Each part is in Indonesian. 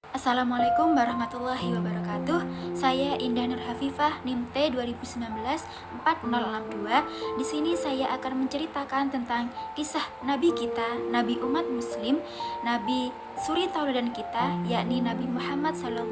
Assalamualaikum warahmatullahi wabarakatuh. Saya Indah Nur Hafifah, NIM T 2019-4062. Di sini saya akan menceritakan tentang kisah Nabi kita, Nabi umat Muslim, Nabi suri tauladan kita, yakni Nabi Muhammad SAW.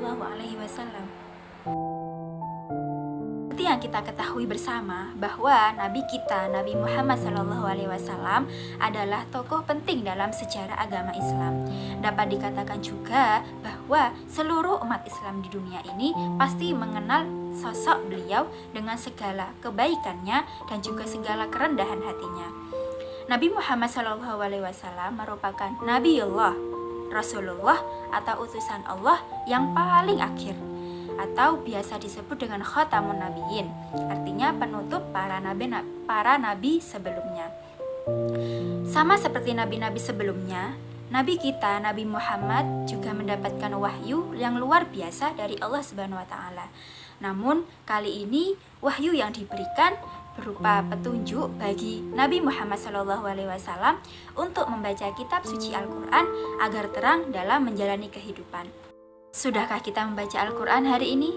Seperti yang kita ketahui bersama bahwa Nabi kita, Nabi Muhammad SAW adalah tokoh penting dalam sejarah agama Islam. Dapat dikatakan juga bahwa seluruh umat Islam di dunia ini pasti mengenal sosok beliau dengan segala kebaikannya dan juga segala kerendahan hatinya. Nabi Muhammad SAW merupakan Nabiullah, Rasulullah atau utusan Allah yang paling akhir, atau biasa disebut dengan Khatamun Nabiyyin, artinya penutup para nabi sebelumnya. Sama seperti nabi-nabi sebelumnya, Nabi kita, Nabi Muhammad juga mendapatkan wahyu yang luar biasa dari Allah Subhanahu wa taala. Namun, kali ini wahyu yang diberikan berupa petunjuk bagi Nabi Muhammad SAW untuk membaca kitab suci Al-Qur'an agar terang dalam menjalani kehidupan. Sudahkah kita membaca Al-Quran hari ini?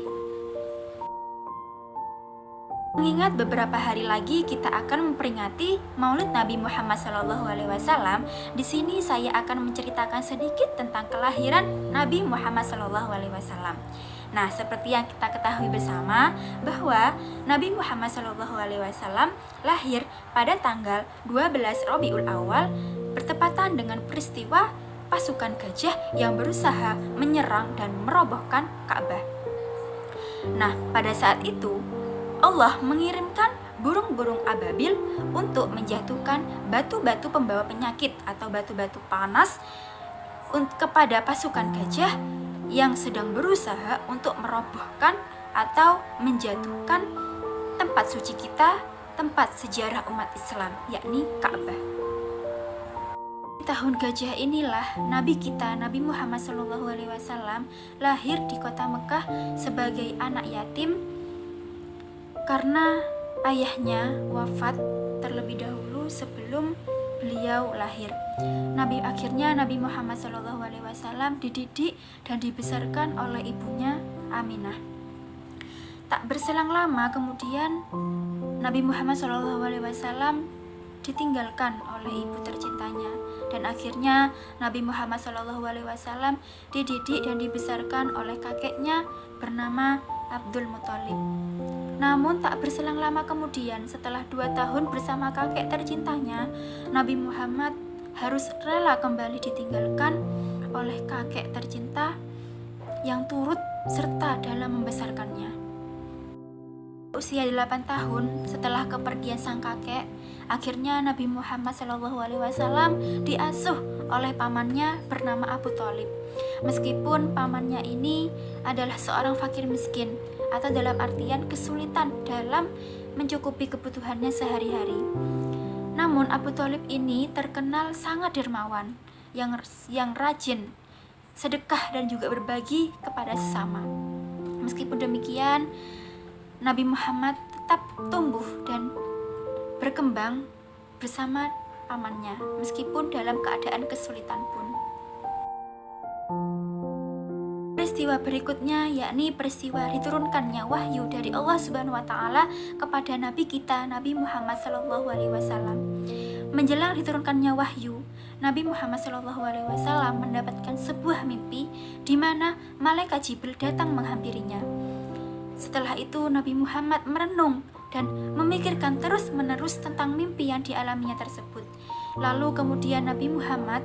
Mengingat beberapa hari lagi kita akan memperingati Maulid Nabi Muhammad SAW, di sini saya akan menceritakan sedikit tentang kelahiran Nabi Muhammad SAW. Nah, seperti yang kita ketahui bersama bahwa Nabi Muhammad SAW lahir pada tanggal 12 Rabiul Awal bertepatan dengan peristiwa pasukan gajah yang berusaha menyerang dan merobohkan Ka'bah. Nah, pada saat itu Allah mengirimkan burung-burung ababil untuk menjatuhkan batu-batu pembawa penyakit atau batu-batu panas kepada pasukan gajah yang sedang berusaha untuk merobohkan atau menjatuhkan tempat suci kita, tempat sejarah umat Islam, yakni Ka'bah. Tahun gajah inilah Nabi kita, Nabi Muhammad SAW lahir di kota Mekah sebagai anak yatim karena ayahnya wafat terlebih dahulu sebelum beliau lahir. Akhirnya Nabi Muhammad SAW dididik dan dibesarkan oleh ibunya Aminah. Tak berselang lama kemudian Nabi Muhammad SAW ditinggalkan oleh ibu tercintanya, dan akhirnya Nabi Muhammad SAW dididik dan dibesarkan oleh kakeknya bernama Abdul Muthalib. Namun tak berselang lama kemudian, setelah 2 tahun bersama kakek tercintanya, Nabi Muhammad harus rela kembali ditinggalkan oleh kakek tercinta yang turut serta dalam membesarkannya. Usia 8 tahun setelah kepergian sang kakek, akhirnya Nabi Muhammad SAW diasuh oleh pamannya bernama Abu Thalib. Meskipun pamannya ini adalah seorang fakir miskin atau dalam artian kesulitan dalam mencukupi kebutuhannya sehari-hari, namun Abu Thalib ini terkenal sangat dermawan, yang rajin sedekah dan juga berbagi kepada sesama. Meskipun demikian, Nabi Muhammad tetap tumbuh dan berkembang bersama pamannya meskipun dalam keadaan kesulitan pun. Peristiwa berikutnya yakni peristiwa diturunkannya wahyu dari Allah Subhanahu wa taala kepada Nabi kita, Nabi Muhammad SAW. Menjelang diturunkannya wahyu, Nabi Muhammad SAW mendapatkan sebuah mimpi di mana malaikat Jibril datang menghampirinya. Setelah itu Nabi Muhammad merenung dan memikirkan terus-menerus tentang mimpi yang dialaminya tersebut. Lalu kemudian Nabi Muhammad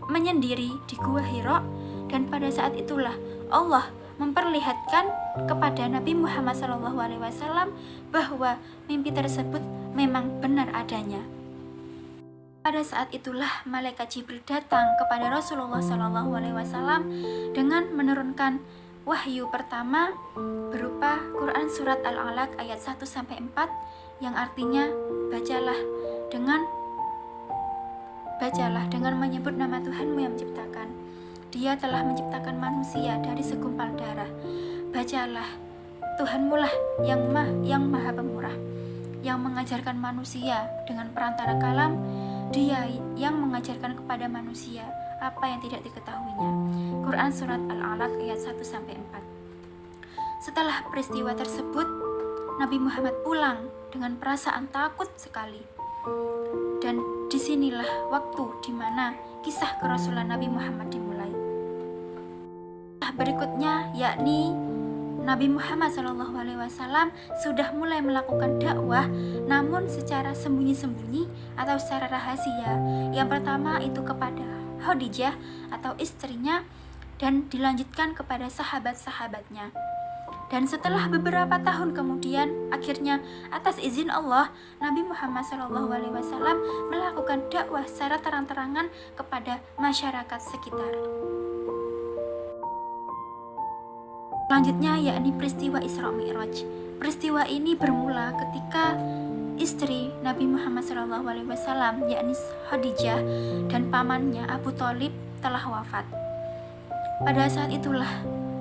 menyendiri di Gua Hira, dan pada saat itulah Allah memperlihatkan kepada Nabi Muhammad SAW bahwa mimpi tersebut memang benar adanya. Pada saat itulah malaikat Jibril datang kepada Rasulullah SAW dengan menurunkan wahyu pertama berupa Quran surat Al-Alaq ayat 1-4 yang artinya bacalah dengan menyebut nama Tuhanmu yang menciptakan. Dia telah menciptakan manusia dari segumpal darah. Bacalah, Tuhanmu lah yang maha pemurah, yang mengajarkan manusia dengan perantara kalam. Dia yang mengajarkan kepada manusia apa yang tidak diketahuinya. Al-Quran Surat Al-Alaq ayat 1-4. Setelah peristiwa tersebut, Nabi Muhammad pulang dengan perasaan takut sekali. Dan disinilah waktu di mana kisah kerasulan Nabi Muhammad dimulai. Berikutnya yakni Nabi Muhammad SAW sudah mulai melakukan dakwah, namun secara sembunyi-sembunyi atau secara rahasia. Yang pertama itu kepada Khadijah atau istrinya, dan dilanjutkan kepada sahabat-sahabatnya. Dan setelah beberapa tahun kemudian, akhirnya atas izin Allah, Nabi Muhammad SAW melakukan dakwah secara terang-terangan kepada masyarakat sekitar. Selanjutnya yakni peristiwa Isra Mi'raj. Peristiwa ini bermula ketika istri Nabi Muhammad SAW yakni Khadijah dan pamannya Abu Thalib telah wafat. Pada saat itulah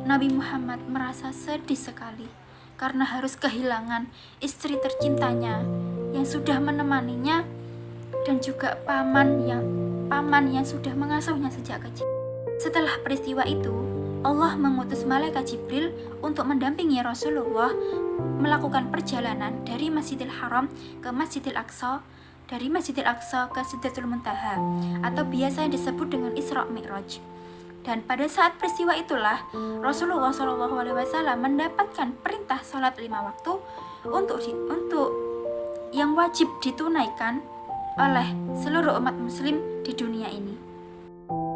Nabi Muhammad merasa sedih sekali karena harus kehilangan istri tercintanya yang sudah menemaninya dan juga paman yang sudah mengasuhnya sejak kecil. Setelah peristiwa itu, Allah mengutus malaikat Jibril untuk mendampingi Rasulullah melakukan perjalanan dari Masjidil Haram ke Masjidil Aqsa, dari Masjidil Aqsa ke Sidratul Muntaha, atau biasa disebut dengan Isra Mi'raj. Dan pada saat peristiwa itulah Rasulullah SAW mendapatkan perintah sholat 5 waktu untuk yang wajib ditunaikan oleh seluruh umat muslim di dunia ini.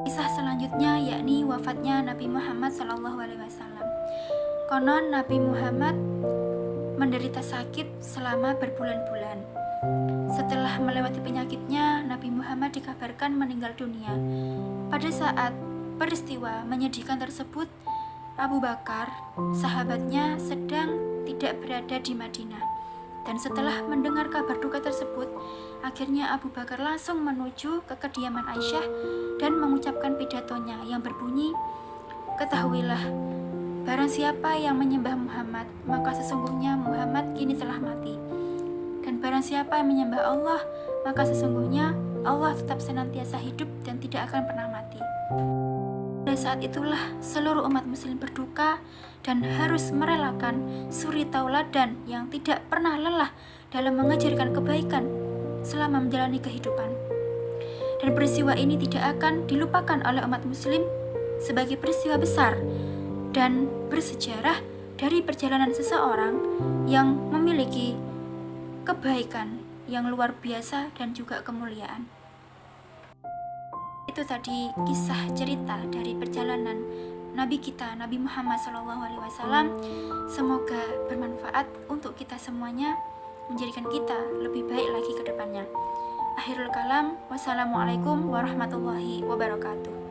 Kisah selanjutnya yakni wafatnya Nabi Muhammad SAW. Konon Nabi Muhammad menderita sakit selama berbulan-bulan. Setelah melewati penyakitnya, Nabi Muhammad dikabarkan meninggal dunia. Pada saat peristiwa menyedihkan tersebut, Abu Bakar, sahabatnya, sedang tidak berada di Madinah. Dan setelah mendengar kabar duka tersebut, akhirnya Abu Bakar langsung menuju ke kediaman Aisyah dan mengucapkan pidatonya yang berbunyi, "Ketahuilah, barang siapa yang menyembah Muhammad, maka sesungguhnya Muhammad kini telah mati. Dan barang siapa yang menyembah Allah, maka sesungguhnya Allah tetap senantiasa hidup dan tidak akan pernah mati." Pada saat itulah seluruh umat muslim berduka dan harus merelakan suri tauladan yang tidak pernah lelah dalam mengajarkan kebaikan selama menjalani kehidupan. Dan peristiwa ini tidak akan dilupakan oleh umat muslim sebagai peristiwa besar dan bersejarah dari perjalanan seseorang yang memiliki kebaikan yang luar biasa dan juga kemuliaan. Itu tadi kisah cerita dari perjalanan Nabi kita, Nabi Muhammad SAW. Semoga bermanfaat untuk kita semuanya, menjadikan kita lebih baik lagi ke depannya. Akhirul kalam, wassalamualaikum warahmatullahi wabarakatuh.